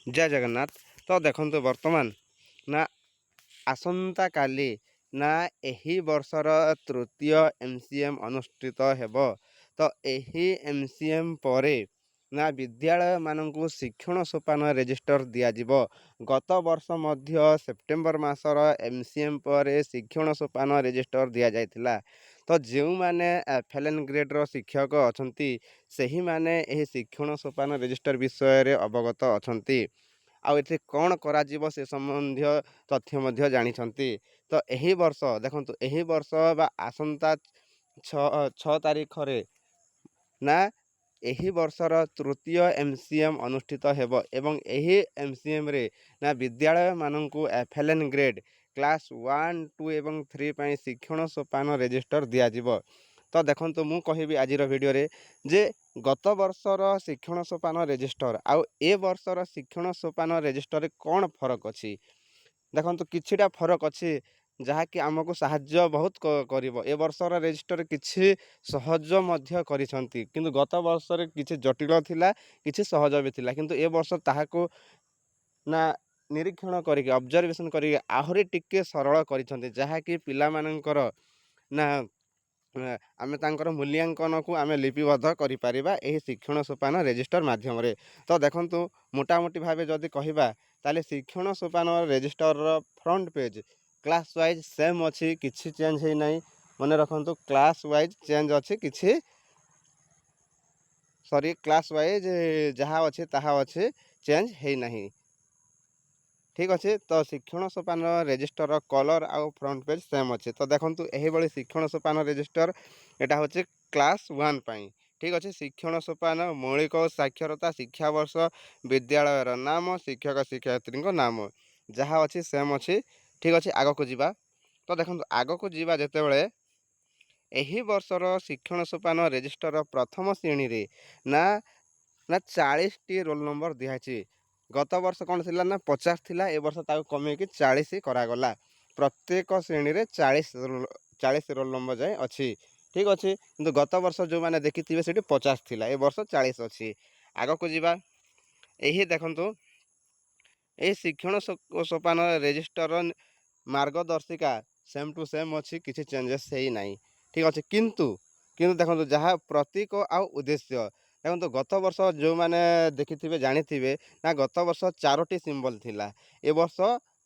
जय जगन्नाथ। तो देखंतु वर्तमान ना आसंता काली ना एही वर्षर तृतीय एमसीएम अनुष्ठित हेब। तो एही एमसीएम परे ना विद्यालय मानकु शिक्षण सोपान रेजिस्टर दियाजिबो। गत वर्ष मध्य सेप्टेम्बर मासर एमसीएम परे शिक्षण सोपान रेजिस्टर दिया जायतिला। तो जो माने एफएलएन ग्रेडर शिक्षक अछंती सेही माने एही शिक्षण सोपान रेजिस्टर विषय रे अवगत अछंती। आउ एथे कौन कराजिबो से संबंधी तथ्य मध्य जानिछंती। तो एही वर्ष देखंतु एही वर्ष बा आसंता 6 तारिख रे ना एही वर्षर तृतीय एमसीएम अनुष्ठित हेब एवं एही एमसीएम रे ना विद्यालय मानंकु एफएलएन ग्रेड क्लास 1 2 एवं 3 पई शिक्षण सोपान रेजिस्टर दियाजिबो। तो देखंतु मु कहिबी आजिर वीडियो रे जे गत वर्षर शिक्षण सोपान रेजिस्टर आउ ए वर्षर शिक्षण सोपान रेजिस्टर कौन फरक अछि। देखंतु किछिटा फरक अछि जहाँकि आमको साहाଯ୍य बहुत करिवो। ए वर्षर रेजिस्टर किछि सहज मध्य करिसंती किंतु गत वर्षरे किछि जटिल थिला किछि सहज भी थिला किंतु ए वर्ष ताहाको ना निरीक्षण करिके ऑब्जर्वेशन करिके आहुरी टिके सरल करिसंती जहाँकि पिला मानकर ना आमे तांकर मूल्यांकन को आमे लिपिबद्ध करिपारिबा एही शिक्षण सोपान रेजिस्टर माध्यम रे। तो देखंतु मोटामोटी भाबे जदि कहिबा ताले शिक्षण सोपान register front page class wise same अछि किछि चेंज हे नै। मने रखंतु क्लास वाइज चेंज अछि किछि सॉरी क्लास वाइज जहाँ अच्छे ताहा अच्छे चेंज हे नहीं। ठीक अच्छे। तो शिक्षण सोपान रेजिस्टर कलर आउ फ्रंट पेज सेम अच्छे। तो देखंतु एही बळी शिक्षण सोपान रेजिस्टर एटा होचे क्लास 1 पाई। ठीक अच्छे। शिक्षण सोपान मौलिक साक्षरता शिक्षा वर्ष विद्यालयर नाम शिक्षक शिक्षयित्री नाम जहाँ अच्छी सेम अच्छी। ठीक अच्छे। आग को जीवा। तो देखंतु आग को जीवा जेतेबेले एही वर्षर शिक्षण सोपान रेजिस्टर प्रथम श्रेणी रे ना ना 40 टी रोल नंबर दिहाची। गत वर्ष कौन थिला ना 50 थिला ए वर्ष ताको कमे कि 40 करागला। प्रत्येक श्रेणी रे 40 रोल नंबर जाए अच्छी। ठीक अच्छे। किंतु गत वर्ष जो माने देखिथिबे सेठी 50 थिला ए वर्ष 40 अच्छी। आग को जीवा। एही देखंतु ए शिक्षण सोपान रेजिस्टर मार्गदर्शिका सेम टू सेम अच्छी किसी चेंजेस है नहीं। ठीक अच्छे। किंतु किंतु देखो जहाँ प्रतीक आउ उद्देश्य देखो गत वर्ष जो मैंने देखिथिबे जानिथिबे ना गत वर्ष 4टी सिंबल थिला ए वर्ष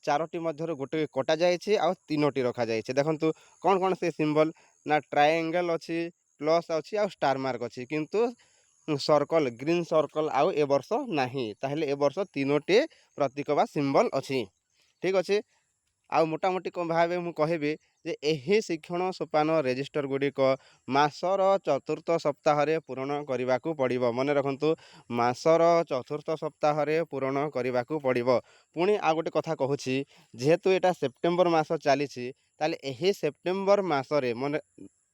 4टी मध्य गोटे कटा जाइए आ 3टी रखा जाइए। देखंतु कौन कौन से सिंबल ना ट्रायंगल अच्छी प्लस अच्छी आ स्टार मार्क अच्छी किंतु सर्कल ग्रीन सर्कल आउ ए वर्ष नाही। ताहले ए वर्ष 3टी प्रतीक बा सिंबल अच्छी। ठीक अच्छे। आउ मोटामोटी भावे मु कहबी जे एही शिक्षण सोपान रेजिस्टर गुड़िक मासर चतुर्थ सप्ताह रे पूरण करने को पड़िबो। मने रखंतु मासर चतुर्थ सप्ताह रे पूरण करने को पड़िबो। पुणी आ गोटे कथा कहूची जेहेतु एटा सेप्टेम्बर मास चली ताले एही सेप्टेम्बर मासरे मने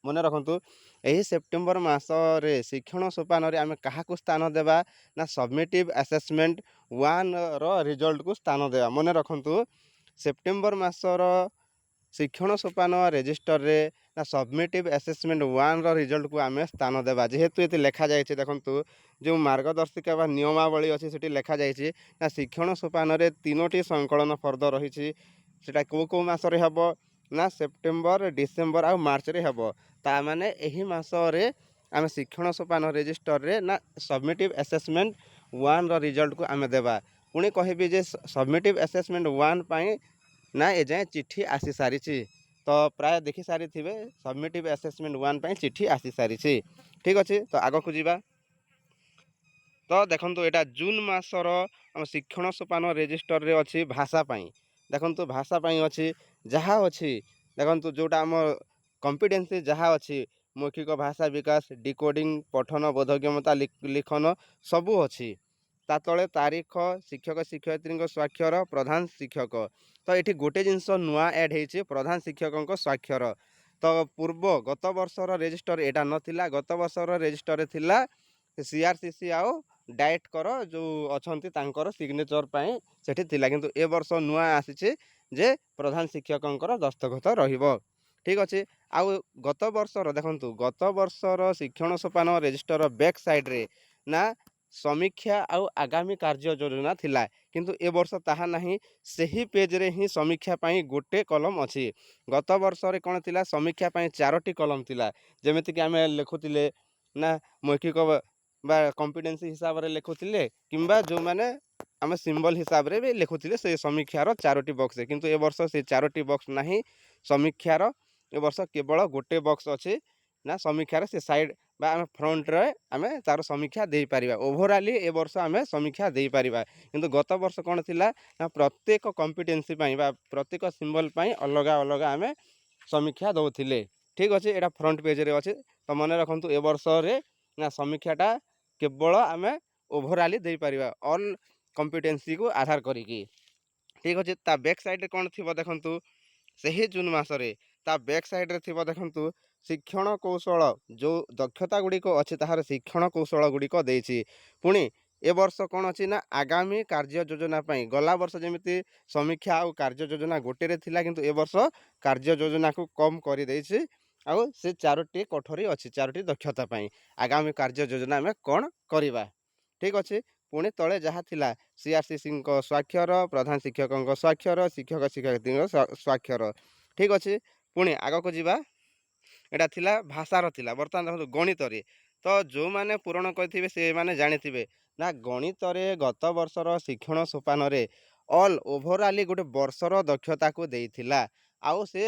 मने रखंतु एही सेप्टेम्बर मासरे शिक्षण सोपान रे आमे काहाकू स्थान देबा ना सबमिटिव असेसमेंट 1 रो रिजल्ट को स्थान देबा। मने रखंतु सेप्टेम्बर मासर शिक्षण सोपान रेजिस्टर रे ना सबमिटिव असेसमेंट 1 रो रिजल्ट को आमे स्थान देबा। जेहेतु ये लिखा जाइए देखंतु जो मार्गदर्शिका बा नियमावली अच्छी से लिखा जाइए ना शिक्षण सोपान रे 3टी संकलन फर्द रही सेटा को मासरे हबो ना सेप्टेम्बर डिसेम्बर आ मार्च रे हबो। ता माने एही मासरे आमे शिक्षण सोपान रेजिस्टर रे ना सबमिटिव असेसमेंट 1 रो रिजल्ट को आमे देबा। पुणी कहबी जे सबमिटिव असेसमेंट 1 पाई ना ए जाए चिट्ठी आसी सारी। तो प्राय देखि सारी थिबे सबमिटिव असेसमेंट 1 पाई चिट्ठी आसी सारी। ठीक अच्छे। तो आग को जीवा। तो देखंतु एटा जून मासर शिक्षण सोपान रेजिस्टर रे अच्छी भाषा पाई। देखंतु भाषा पाई अच्छी जहाँ अच्छी देखंतु जोटा आम कॉम्पिटेंसी जहाँ अच्छी मौखिक भाषा विकास डिकोडिंग पठन बोधगम्यता लिखन सबू अच्छी। ता तले तारीख शिक्षक शिक्षयित्री स्वाक्षर प्रधान शिक्षक। तो ये गोटे जिनस नुआ ऐड होइए प्रधान शिक्षक स्वाक्षर। तो पूर्व गत वर्षर रेजिस्टर एटा नथिला। गत वर्षर रेजिस्टर थिला सीआरसीसी आउ डाइट कर जो अच्छी तांकर सिग्नेचर पाई सेठी थिला किंतु ए वर्ष नुआ आसीचे जे प्रधान शिक्षकंकर दस्तखत रहिबो। ठीक अच्छे। आउ गत वर्षर देखंतु गत वर्षर शिक्षण सोपान रेजिस्टर बैक साइड रे ना ସମୀକ୍ଷା ଆଉ ଆଗାମୀ କାର୍ଯ୍ୟ ଯୋଜନା ଥିଲା, କିନ୍ତୁ ଏ ବର୍ଷ ତାହା ନାହିଁ। ସେହି ପେଜ୍ରେ ହିଁ ସମୀକ୍ଷା ପାଇଁ ଗୋଟେ କଲମ ଅଛି। ଗତ ବର୍ଷରେ କ'ଣ ଥିଲା, ସମୀକ୍ଷା ପାଇଁ 4ଟି କଲମ ଥିଲା। ଯେମିତିକି ଆମେ ଲେଖୁଥିଲେ ନା ମୌଖିକ ବା କମ୍ପିଟେନ୍ସି ହିସାବରେ ଲେଖୁଥିଲେ, କିମ୍ବା ଯେଉଁମାନେ ଆମେ ସିମ୍ବଲ ହିସାବରେ ବି ଲେଖୁଥିଲେ ସେ ସମୀକ୍ଷାର 4ଟି ବକ୍ସ। କିନ୍ତୁ ଏ ବର୍ଷ ସେ 4ଟି ବକ୍ସ ନାହିଁ ସମୀକ୍ଷାର। ଏ ବର୍ଷ କେବଳ ଗୋଟେ ବକ୍ସ ଅଛି ନା ସମୀକ୍ଷାର ସେ ସାଇଡ଼୍ ବା ଆମେ ଫ୍ରଣ୍ଟରେ ଆମେ ତା'ର ସମୀକ୍ଷା ଦେଇପାରିବା। ଓଭରାଲି ଏ ବର୍ଷ ଆମେ ସମୀକ୍ଷା ଦେଇପାରିବା। କିନ୍ତୁ ଗତ ବର୍ଷ କ'ଣ ଥିଲା ନା ପ୍ରତ୍ୟେକ କମ୍ପିଟେନ୍ସି ପାଇଁ ବା ପ୍ରତ୍ୟେକ ସିମ୍ବଲ ପାଇଁ ଅଲଗା ଅଲଗା ଆମେ ସମୀକ୍ଷା ଦେଉଥିଲେ। ଠିକ୍ ଅଛି, ଏଇଟା ଫ୍ରଣ୍ଟ ପେଜ୍ରେ ଅଛି। ତ ମନେ ରଖନ୍ତୁ ଏ ବର୍ଷରେ ନା ସମୀକ୍ଷାଟା କେବଳ ଆମେ ଓଭରାଲି ଦେଇପାରିବା ଅଲ୍ କମ୍ପିଟେନ୍ସିକୁ ଆଧାର କରିକି। ଠିକ୍ ଅଛି, ତା ବ୍ୟାକ୍ ସାଇଡ଼୍ରେ କ'ଣ ଥିବ ଦେଖନ୍ତୁ। ସେହି ଜୁନ୍ ମାସରେ ତା ବ୍ୟାକ୍ ସାଇଡ଼୍ରେ ଥିବ ଦେଖନ୍ତୁ ଶିକ୍ଷଣ କୌଶଳ, ଯେଉଁ ଦକ୍ଷତା ଗୁଡ଼ିକ ଅଛି ତାହାର ଶିକ୍ଷଣ କୌଶଳ ଗୁଡ଼ିକ ଦେଇଛି। ପୁଣି ଏ ବର୍ଷ କ'ଣ ଅଛି ନା ଆଗାମୀ କାର୍ଯ୍ୟ ଯୋଜନା ପାଇଁ। ଗଲା ବର୍ଷ ଯେମିତି ସମୀକ୍ଷା ଆଉ କାର୍ଯ୍ୟ ଯୋଜନା ଗୋଟେରେ ଥିଲା, କିନ୍ତୁ ଏ ବର୍ଷ କାର୍ଯ୍ୟ ଯୋଜନାକୁ କମ୍ କରିଦେଇଛି। ଆଉ ସେ 4ଟି କୋଠରୀ ଅଛି 4ଟି ଦକ୍ଷତା ପାଇଁ। ଆଗାମୀ କାର୍ଯ୍ୟ ଯୋଜନା ଆମେ କ'ଣ କରିବା। ଠିକ୍ ଅଛି, ପୁଣି ତଳେ ଯାହା ଥିଲା CRCCଙ୍କ ସ୍ୱାକ୍ଷର, ପ୍ରଧାନ ଶିକ୍ଷକଙ୍କ ସ୍ୱାକ୍ଷର, ଶିକ୍ଷକ ଶିକ୍ଷୟିତ୍ରୀଙ୍କ ସ୍ୱାକ୍ଷର। ଠିକ୍ ଅଛି, ପୁଣି ଆଗକୁ ଯିବା। ଏଇଟା ଥିଲା ଭାଷାର ଥିଲା। ବର୍ତ୍ତମାନ ଦେଖନ୍ତୁ ଗଣିତରେ। ତ ଯେଉଁମାନେ ପୂରଣ କରିଥିବେ ସେମାନେ ଜାଣିଥିବେ ନା ଗଣିତରେ ଗତ ବର୍ଷର ଶିକ୍ଷଣ ସୋପାନରେ ଅଲ୍ ଓଭରାଲି ଗୋଟେ ବର୍ଷର ଦକ୍ଷତାକୁ ଦେଇଥିଲା। ଆଉ ସେ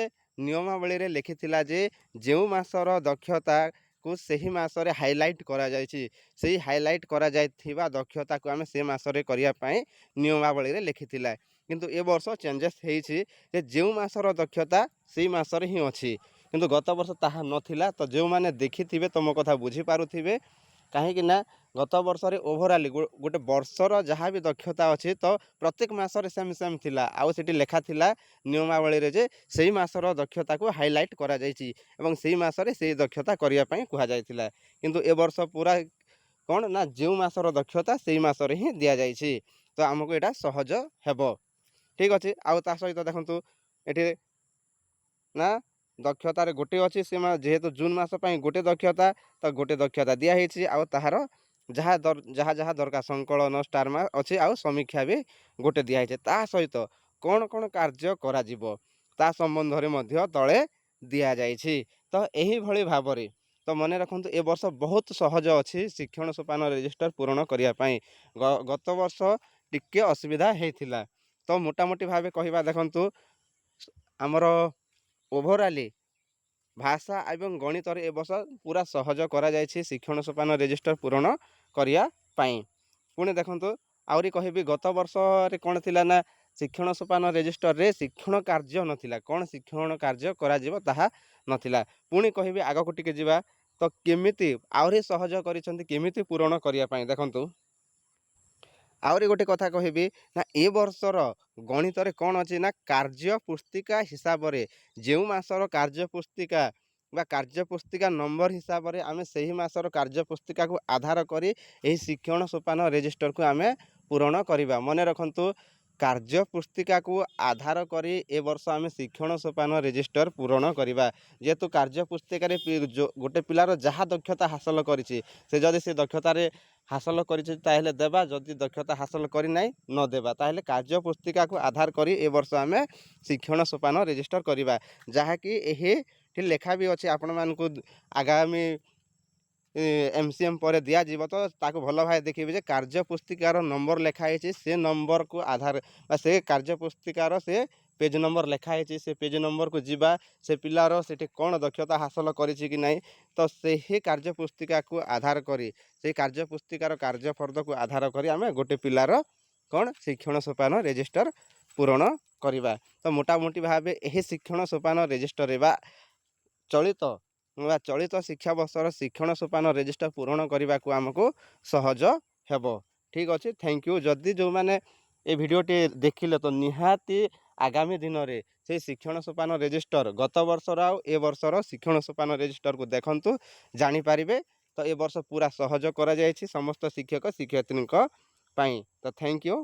ନିୟମାବଳୀରେ ଲେଖିଥିଲା ଯେ ଯେଉଁ ମାସର ଦକ୍ଷତାକୁ ସେହି ମାସରେ ହାଇଲାଇଟ୍ କରାଯାଇଛି, ସେହି ହାଇଲାଇଟ୍ କରାଯାଇଥିବା ଦକ୍ଷତାକୁ ଆମେ ସେ ମାସରେ କରିବା ପାଇଁ ନିୟମାବଳୀରେ ଲେଖିଥିଲା। କିନ୍ତୁ ଏ ବର୍ଷ ଚେଞ୍ଜେସ୍ ହେଇଛି ଯେ ଯେଉଁ ମାସର ଦକ୍ଷତା ସେଇ ମାସରେ ହିଁ ଅଛି। କିନ୍ତୁ ଗତ ବର୍ଷ ତାହା ନଥିଲା। ତ ଯେଉଁମାନେ ଦେଖିଥିବେ ତ ମୋ କଥା ବୁଝିପାରୁଥିବେ, କାହିଁକି ନା ଗତ ବର୍ଷରେ ଓଭରାଲି ଗୋଟେ ବର୍ଷର ଯାହା ବି ଦକ୍ଷତା ଅଛି ତ ପ୍ରତ୍ୟେକ ମାସରେ ସେମ୍ ଥିଲା। ଆଉ ସେଠି ଲେଖା ଥିଲା ନିୟମାବଳୀରେ ଯେ ସେଇ ମାସର ଦକ୍ଷତାକୁ ହାଇଲାଇଟ୍ କରାଯାଇଛି ଏବଂ ସେଇ ମାସରେ ସେଇ ଦକ୍ଷତା କରିବା ପାଇଁ କୁହାଯାଇଥିଲା। କିନ୍ତୁ ଏ ବର୍ଷ ପୁରା କ'ଣ ନା ଯେଉଁ ମାସର ଦକ୍ଷତା ସେଇ ମାସରେ ହିଁ ଦିଆଯାଇଛି। ତ ଆମକୁ ଏଇଟା ସହଜ ହେବ। ଠିକ୍ ଅଛି, ଆଉ ତା ସହିତ ଦେଖନ୍ତୁ ଏଠି ନା ଦକ୍ଷତାରେ ଗୋଟେ ଅଛି। ସେ ଯେହେତୁ ଜୁନ୍ ମାସ ପାଇଁ ଗୋଟେ ଦକ୍ଷତା, ତ ଗୋଟେ ଦକ୍ଷତା ଦିଆହେଇଛି। ଆଉ ତାହାର ଯାହା ଯାହା ଦରକାର ସଂକଳନ ଷ୍ଟାର ମାର୍କ ଅଛି, ଆଉ ସମୀକ୍ଷା ବି ଗୋଟେ ଦିଆହେଇଛି। ତା ସହିତ କ'ଣ କ'ଣ କାର୍ଯ୍ୟ କରାଯିବ ତା ସମ୍ବନ୍ଧରେ ମଧ୍ୟ ତଳେ ଦିଆଯାଇଛି। ତ ଏହିଭଳି ଭାବରେ ତ ମନେ ରଖନ୍ତୁ ଏ ବର୍ଷ ବହୁତ ସହଜ ଅଛି ଶିକ୍ଷଣ ସୋପାନ ରେଜିଷ୍ଟର ପୂରଣ କରିବା ପାଇଁ। ଗତ ବର୍ଷ ଟିକେ ଅସୁବିଧା ହେଇଥିଲା। ତ ମୋଟାମୋଟି ଭାବେ କହିବା ଦେଖନ୍ତୁ ଆମର ଓଭରାଲି ଭାଷା ଏବଂ ଗଣିତରେ ଏ ବର୍ଷ ପୁରା ସହଜ କରାଯାଇଛି ଶିକ୍ଷଣ ସୋପାନ ରେଜିଷ୍ଟର ପୂରଣ କରିବା ପାଇଁ। ପୁଣି ଦେଖନ୍ତୁ ଆହୁରି କହିବି, ଗତ ବର୍ଷରେ କ'ଣ ଥିଲା ନା ଶିକ୍ଷଣ ସୋପାନ ରେଜିଷ୍ଟରରେ ଶିକ୍ଷଣ କାର୍ଯ୍ୟ ନଥିଲା। କ'ଣ ଶିକ୍ଷଣ କାର୍ଯ୍ୟ କରାଯିବ ତାହା ନଥିଲା। ପୁଣି କହିବି ଆଗକୁ ଟିକେ ଯିବା, ତ କେମିତି ଆହୁରି ସହଜ କରିଛନ୍ତି କେମିତି ପୂରଣ କରିବା ପାଇଁ। ଦେଖନ୍ତୁ ଆହୁରି ଗୋଟେ କଥା କହିବି ନା ଏ ବର୍ଷର ଗଣିତରେ କ'ଣ ଅଛି ନା କାର୍ଯ୍ୟ ପୁସ୍ତିକା ହିସାବରେ ଯେଉଁ ମାସର କାର୍ଯ୍ୟ ପୁସ୍ତିକା ବା କାର୍ଯ୍ୟ ପୁସ୍ତିକା ନମ୍ବର ହିସାବରେ ଆମେ ସେହି ମାସର କାର୍ଯ୍ୟ ପୁସ୍ତିକାକୁ ଆଧାର କରି ଏହି ଶିକ୍ଷଣ ସୋପାନ ରେଜିଷ୍ଟରକୁ ଆମେ ପୂରଣ କରିବା। ମନେ ରଖନ୍ତୁ କାର୍ଯ୍ୟ ପୁସ୍ତିକାକୁ ଆଧାର କରି ଏ ବର୍ଷ ଆମେ ଶିକ୍ଷଣ ସୋପାନ ରେଜିଷ୍ଟର ପୂରଣ କରିବା। ଯେହେତୁ କାର୍ଯ୍ୟ ପୁସ୍ତିକାରେ ଗୋଟେ ପିଲାର ଯାହା ଦକ୍ଷତା ହାସଲ କରିଛି, ସେ ଯଦି ସେ ଦକ୍ଷତାରେ ହାସଲ କରିଛି ତାହେଲେ ଦେବା, ଯଦି ଦକ୍ଷତା ହାସଲ କରିନାହିଁ ନ ଦେବା। ତାହେଲେ କାର୍ଯ୍ୟ ପୁସ୍ତିକାକୁ ଆଧାର କରି ଏ ବର୍ଷ ଆମେ ଶିକ୍ଷଣ ସୋପାନ ରେଜିଷ୍ଟର କରିବା। ଯାହାକି ଏଠି ଲେଖା ବି ଅଛି ଆପଣମାନଙ୍କୁ ଆଗାମୀ MCM ପରେ ଦିଆଯିବ। ତ ତାକୁ ଭଲ ଭାବେ ଦେଖିବେ ଯେ କାର୍ଯ୍ୟ ପୁସ୍ତିକାର ନମ୍ବର ଲେଖା ହେଇଛି, ସେ ନମ୍ବରକୁ ଆଧାର ବା ସେ କାର୍ଯ୍ୟ ପୁସ୍ତିକାର ସେ ପେଜ୍ ନମ୍ବର ଲେଖା ହେଇଛି, ସେ ପେଜ୍ ନମ୍ବରକୁ ଯିବା, ସେ ପିଲାର ସେଠି କ'ଣ ଦକ୍ଷତା ହାସଲ କରିଛି କି ନାହିଁ, ତ ସେହି କାର୍ଯ୍ୟ ପୁସ୍ତିକାକୁ ଆଧାର କରି ସେଇ କାର୍ଯ୍ୟ ପୁସ୍ତିକାର କାର୍ଯ୍ୟ ଫର୍ଦ୍ଦକୁ ଆଧାର କରି ଆମେ ଗୋଟେ ପିଲାର କ'ଣ ଶିକ୍ଷଣ ସୋପାନ ରେଜିଷ୍ଟର ପୂରଣ କରିବା। ତ ମୋଟାମୋଟି ଭାବେ ଏହି ଶିକ୍ଷଣ ସୋପାନ ରେଜିଷ୍ଟରରେ ବା ଚଳିତ ଶିକ୍ଷାବର୍ଷର ଶିକ୍ଷଣ ସୋପାନ ରେଜିଷ୍ଟର ପୂରଣ କରିବାକୁ ଆମକୁ ସହଜ ହେବ। ଠିକ୍ ଅଛି, ଥ୍ୟାଙ୍କ ୟୁ। ଯଦି ଯେଉଁମାନେ ଏ ଭିଡ଼ିଓଟି ଦେଖିଲେ ତ ନିହାତି ଆଗାମୀ ଦିନରେ ସେଇ ଶିକ୍ଷଣ ସୋପାନ ରେଜିଷ୍ଟର ଗତ ବର୍ଷର ଆଉ ଏ ବର୍ଷର ଶିକ୍ଷଣ ସୋପାନ ରେଜିଷ୍ଟରକୁ ଦେଖନ୍ତୁ, ଜାଣିପାରିବେ। ତ ଏ ବର୍ଷ ପୁରା ସହଜ କରାଯାଇଛି ସମସ୍ତ ଶିକ୍ଷକ ଶିକ୍ଷୟିତ୍ରୀଙ୍କ ପାଇଁ। ତ ଥ୍ୟାଙ୍କ ୟୁ।